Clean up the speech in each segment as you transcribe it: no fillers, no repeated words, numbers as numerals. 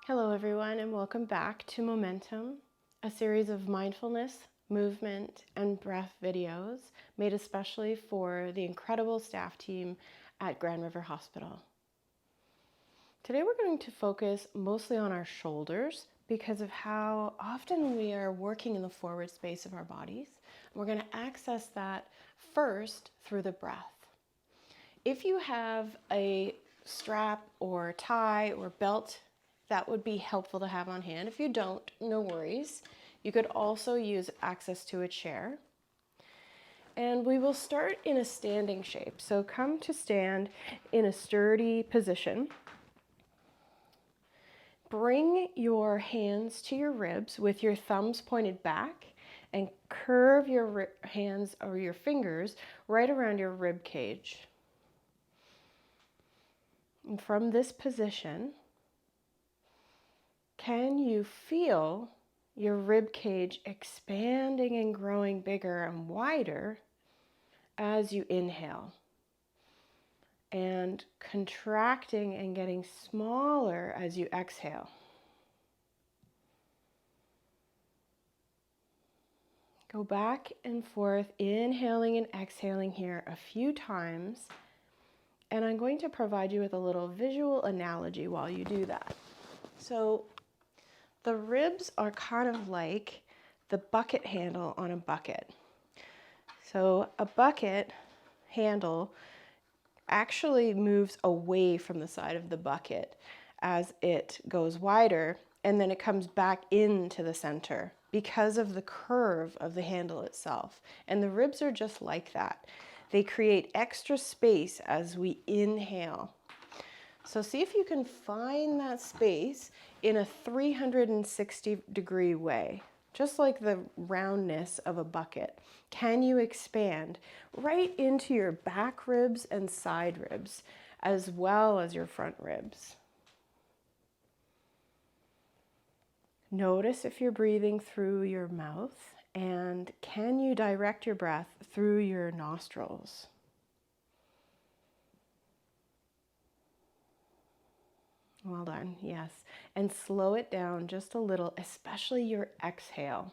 Hello everyone, and welcome back to Momentum, a series of mindfulness, movement, and breath videos made especially for the incredible staff team at Grand River Hospital. Today we're going to focus mostly on our shoulders because of how often we are working in the forward space of our bodies. We're going to access that first through the breath. If you have a strap or tie or belt, that would be helpful to have on hand. If you don't, no worries. You could also use access to a chair. And we will start in a standing shape. So come to stand in a sturdy position. Bring your hands to your ribs with your thumbs pointed back and curve your hands or your fingers right around your rib cage. And from this position, can you feel your rib cage expanding and growing bigger and wider as you inhale, and contracting and getting smaller as you exhale? Go back and forth, inhaling and exhaling here a few times, and I'm going to provide you with a little visual analogy while you do that. So the ribs are kind of like the bucket handle on a bucket. So a bucket handle actually moves away from the side of the bucket as it goes wider, and then it comes back into the center because of the curve of the handle itself. And the ribs are just like that. They create extra space as we inhale. So see if you can find that space in a 360-degree way, just like the roundness of a bucket. Can you expand right into your back ribs and side ribs, as well as your front ribs? Notice if you're breathing through your mouth, and can you direct your breath through your nostrils? Well done, yes. And slow it down just a little, especially your exhale.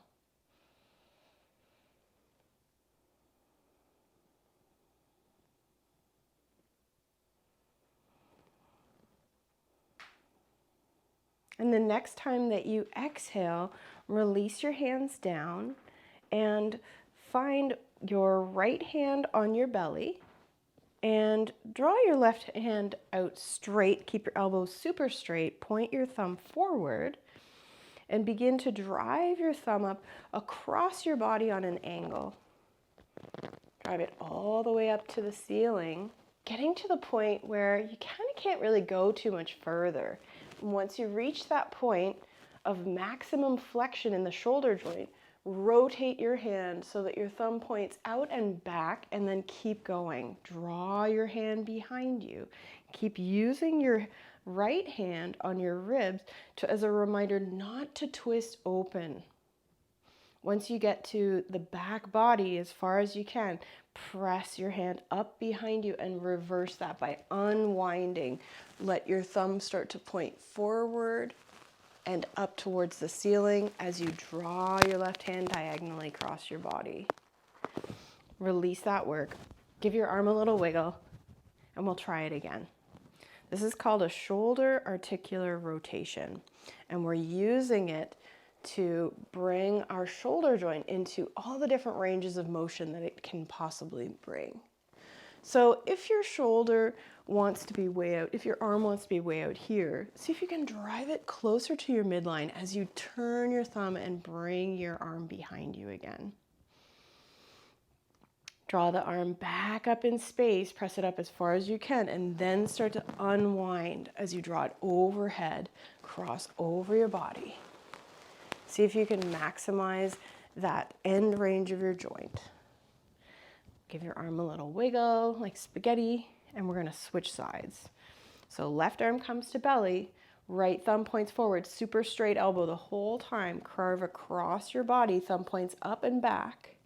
And the next time that you exhale, release your hands down and find your right hand on your belly. And draw your left hand out straight, keep your elbows super straight, point your thumb forward, and begin to drive your thumb up across your body on an angle. Drive it all the way up to the ceiling, getting to the point where you kind of can't really go too much further. And once you reach that point of maximum flexion in the shoulder joint, rotate your hand so that your thumb points out and back, and then keep going. Draw your hand behind you. Keep using your right hand on your ribs as a reminder not to twist open. Once you get to the back body as far as you can, press your hand up behind you and reverse that by unwinding. Let your thumb start to point forward and up towards the ceiling as you draw your left hand diagonally across your body. Release that work. Give your arm a little wiggle, and we'll try it again. This is called a shoulder articular rotation, and we're using it to bring our shoulder joint into all the different ranges of motion that it can possibly bring. So if your shoulder wants to be way out, if your arm wants to be way out here, see if you can drive it closer to your midline as you turn your thumb and bring your arm behind you again. Draw the arm back up in space, press it up as far as you can, and then start to unwind as you draw it overhead, cross over your body. See if you can maximize that end range of your joint. Give your arm a little wiggle like spaghetti, and we're going to switch sides. So left arm comes to belly, right thumb points forward, super straight elbow the whole time. Curve across your body, thumb points up and back.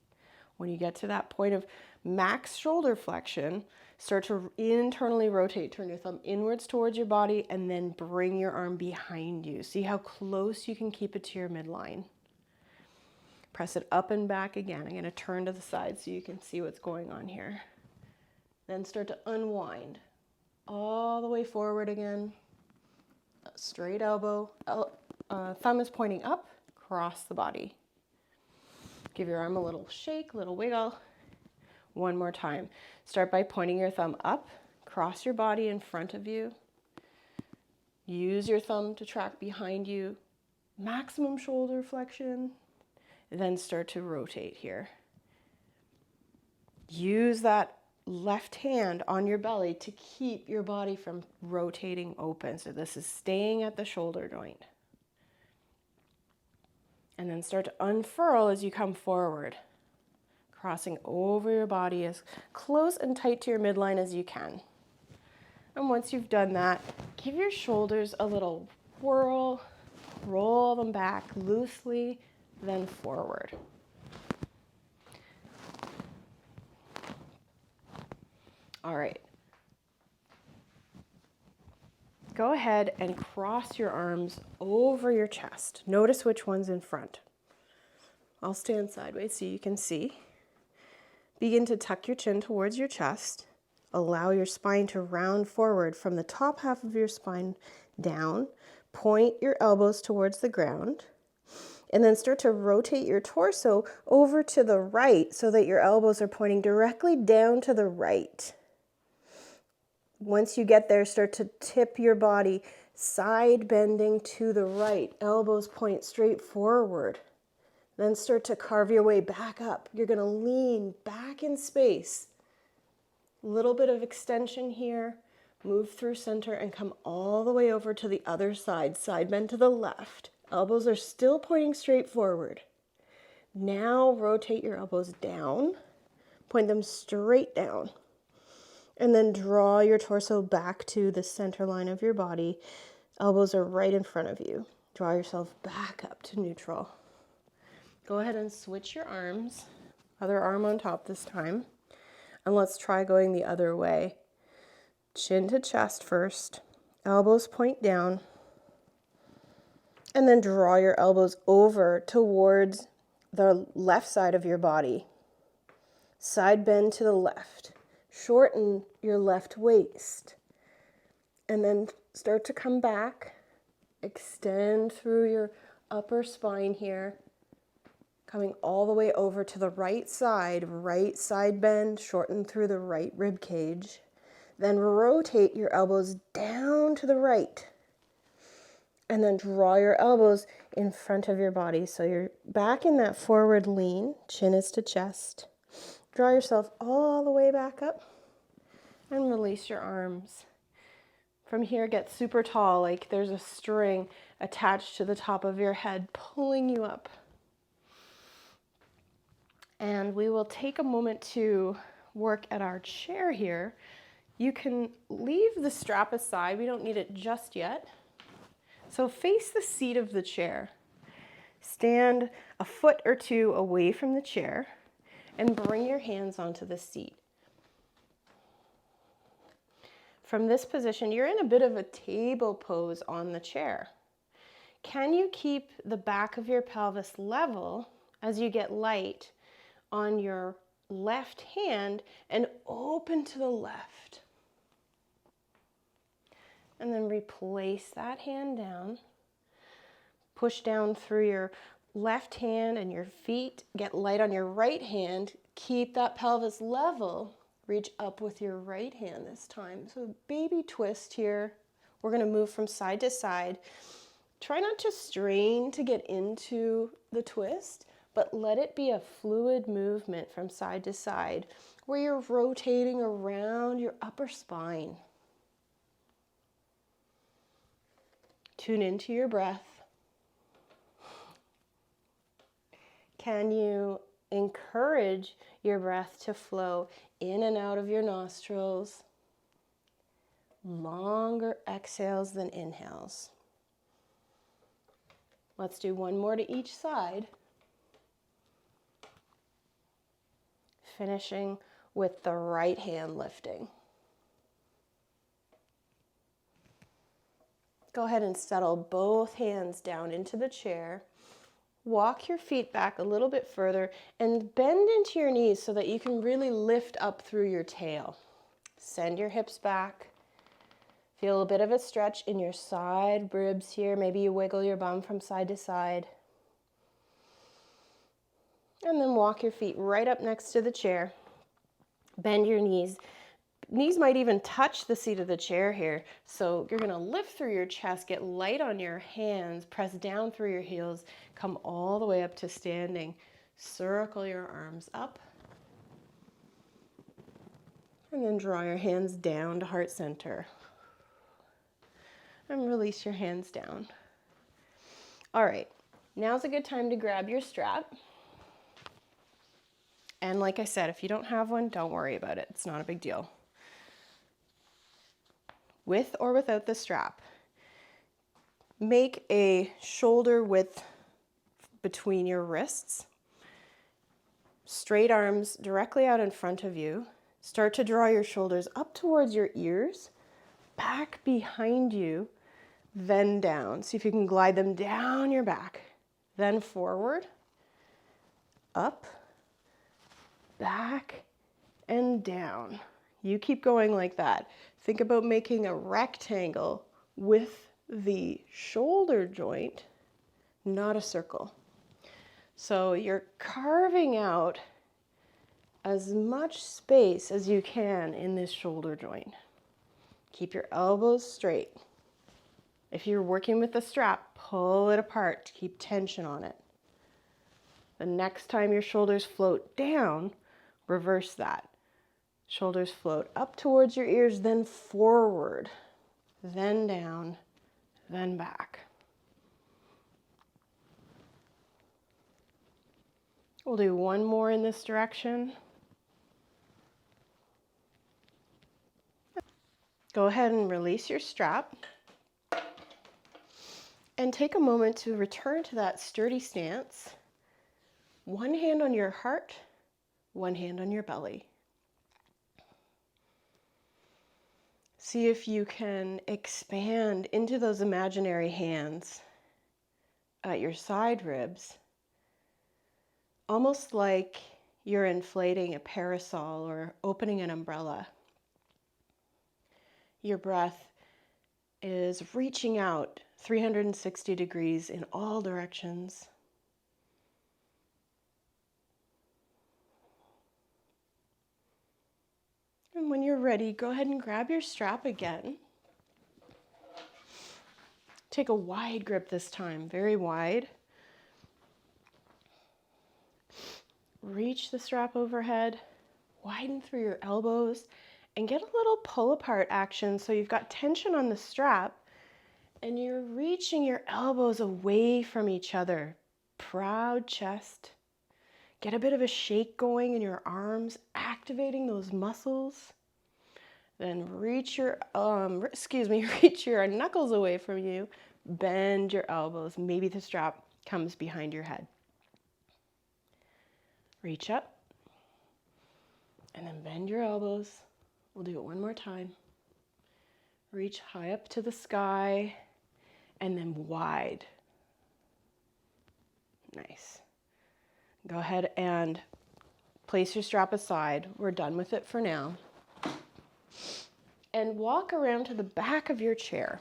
When you get to that point of max shoulder flexion, Start to internally rotate. Turn your thumb inwards towards your body and then bring your arm behind you. See how close you can keep it to your midline. Press it up and back again. I'm going to turn to the side so you can see what's going on here. Then start to unwind all the way forward again. Straight elbow. Thumb is pointing up, cross the body. Give your arm a little shake, little wiggle. One more time. Start by pointing your thumb up, cross your body in front of you. Use your thumb to track behind you. Maximum shoulder flexion. Then start to rotate here. Use that left hand on your belly to keep your body from rotating open. So this is staying at the shoulder joint. And then start to unfurl as you come forward, crossing over your body as close and tight to your midline as you can. And once you've done that, give your shoulders a little whirl, roll them back loosely, then forward. All right. Go ahead and cross your arms over your chest. Notice which one's in front. I'll stand sideways so you can see. Begin to tuck your chin towards your chest. Allow your spine to round forward from the top half of your spine down. Point your elbows towards the ground. And then start to rotate your torso over to the right so that your elbows are pointing directly down to the right. Once you get there, start to tip your body, side bending to the right. Elbows point straight forward. Then start to carve your way back up. You're going to lean back in space. A little bit of extension here. Move through center and come all the way over to the other side. Side bend to the left. Elbows are still pointing straight forward. Now rotate your elbows down. Point them straight down. And then draw your torso back to the center line of your body. Elbows are right in front of you. Draw yourself back up to neutral. Go ahead and switch your arms. Other arm on top this time. And let's try going the other way. Chin to chest first. Elbows point down. And then draw your elbows over towards the left side of your body. Side bend to the left. Shorten your left waist. And then start to come back. Extend through your upper spine here. Coming all the way over to the right side bend, shorten through the right rib cage. Then rotate your elbows down to the right. And then draw your elbows in front of your body. So you're back in that forward lean, chin is to chest. Draw yourself all the way back up and release your arms. From here, get super tall, like there's a string attached to the top of your head, pulling you up. And we will take a moment to work at our chair here. You can leave the strap aside. We don't need it just yet. So face the seat of the chair. Stand a foot or two away from the chair and bring your hands onto the seat. From this position, you're in a bit of a table pose on the chair. Can you keep the back of your pelvis level as you get light on your left hand and open to the left? And then replace that hand down. Push down through your left hand and your feet. Get light on your right hand. Keep that pelvis level. Reach up with your right hand this time. So baby twist here. We're going to move from side to side. Try not to strain to get into the twist, but let it be a fluid movement from side to side where you're rotating around your upper spine. Tune into your breath. Can you encourage your breath to flow in and out of your nostrils? Longer exhales than inhales. Let's do one more to each side. Finishing with the right hand lifting. Go ahead and settle both hands down into the chair. Walk your feet back a little bit further and bend into your knees so that you can really lift up through your tail. Send your hips back. Feel a bit of a stretch in your side ribs here. Maybe you wiggle your bum from side to side. And then walk your feet right up next to the chair. Bend your knees. Knees might even touch the seat of the chair here. So you're gonna lift through your chest, get light on your hands, press down through your heels, come all the way up to standing. Circle your arms up. And then draw your hands down to heart center. And release your hands down. All right, now's a good time to grab your strap. And like I said, if you don't have one, don't worry about it. It's not a big deal. With or without the strap, make a shoulder width between your wrists. Straight arms directly out in front of you. Start to draw your shoulders up towards your ears, back behind you, then down. See if you can glide them down your back, then forward, up, back, and down. You keep going like that. Think about making a rectangle with the shoulder joint, not a circle. So you're carving out as much space as you can in this shoulder joint. Keep your elbows straight. If you're working with the strap, pull it apart to keep tension on it. The next time your shoulders float down, reverse that. Shoulders float up towards your ears, then forward, then down, then back. We'll do one more in this direction. Go ahead and release your strap. And take a moment to return to that sturdy stance. One hand on your heart, one hand on your belly. See if you can expand into those imaginary hands at your side ribs, almost like you're inflating a parasol or opening an umbrella. Your breath is reaching out 360 degrees in all directions. And when you're ready, go ahead and grab your strap again. Take a wide grip this time, very wide. Reach the strap overhead, widen through your elbows, and get a little pull apart action so you've got tension on the strap and you're reaching your elbows away from each other. Proud chest. Get a bit of a shake going in your arms, activating those muscles. Then reach your knuckles away from you. Bend your elbows. Maybe the strap comes behind your head. Reach up. And then bend your elbows. We'll do it one more time. Reach high up to the sky. And then wide. Nice. Go ahead and place your strap aside. We're done with it for now. And walk around to the back of your chair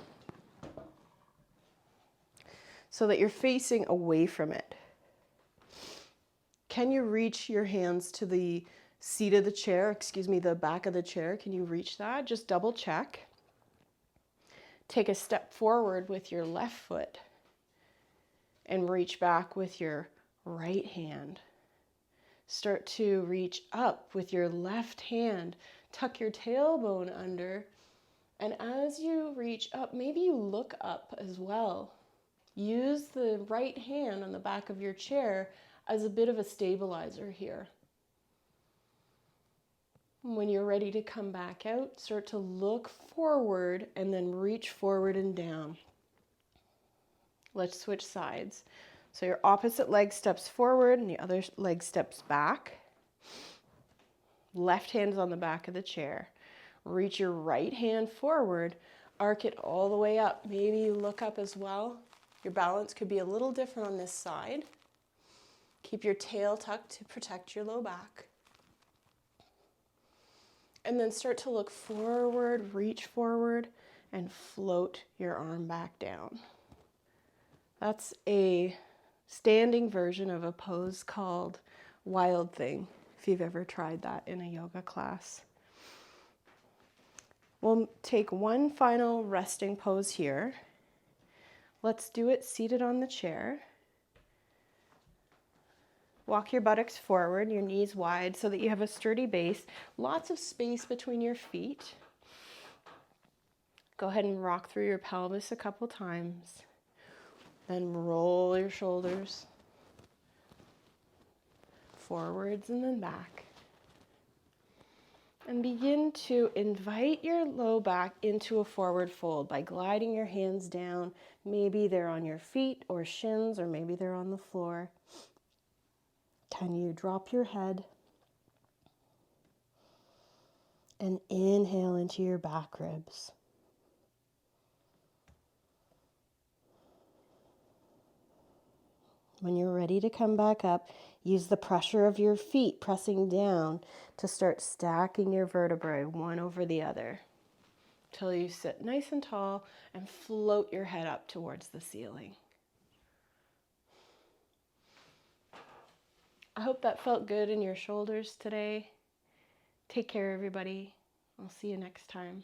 so that you're facing away from it. Can you reach your hands to the seat of the chair, the back of the chair? Can you reach that? Just double check. Take a step forward with your left foot and reach back with your right hand. Start to reach up with your left hand. Tuck your tailbone under. And as you reach up, maybe you look up as well. Use the right hand on the back of your chair as a bit of a stabilizer here. When you're ready to come back out, start to look forward and then reach forward and down. Let's switch sides. So your opposite leg steps forward and the other leg steps back. Left hand is on the back of the chair. Reach your right hand forward, Arc it all the way up. Maybe you look up as well. Your balance could be a little different on this side. Keep your tail tucked to protect your low back. And then start to look forward, reach forward, and float your arm back down. That's a standing version of a pose called Wild Thing, if you've ever tried that in a yoga class. We'll take one final resting pose here. Let's do it seated on the chair. Walk your buttocks forward, your knees wide so that you have a sturdy base. Lots of space between your feet. Go ahead and rock through your pelvis a couple times. Then roll your shoulders forwards and then back. And begin to invite your low back into a forward fold by gliding your hands down. Maybe they're on your feet or shins, or maybe they're on the floor. Can you drop your head and inhale into your back ribs? When you're ready to come back up, use the pressure of your feet pressing down to start stacking your vertebrae one over the other till you sit nice and tall and float your head up towards the ceiling. I hope that felt good in your shoulders today. Take care, everybody. I'll see you next time.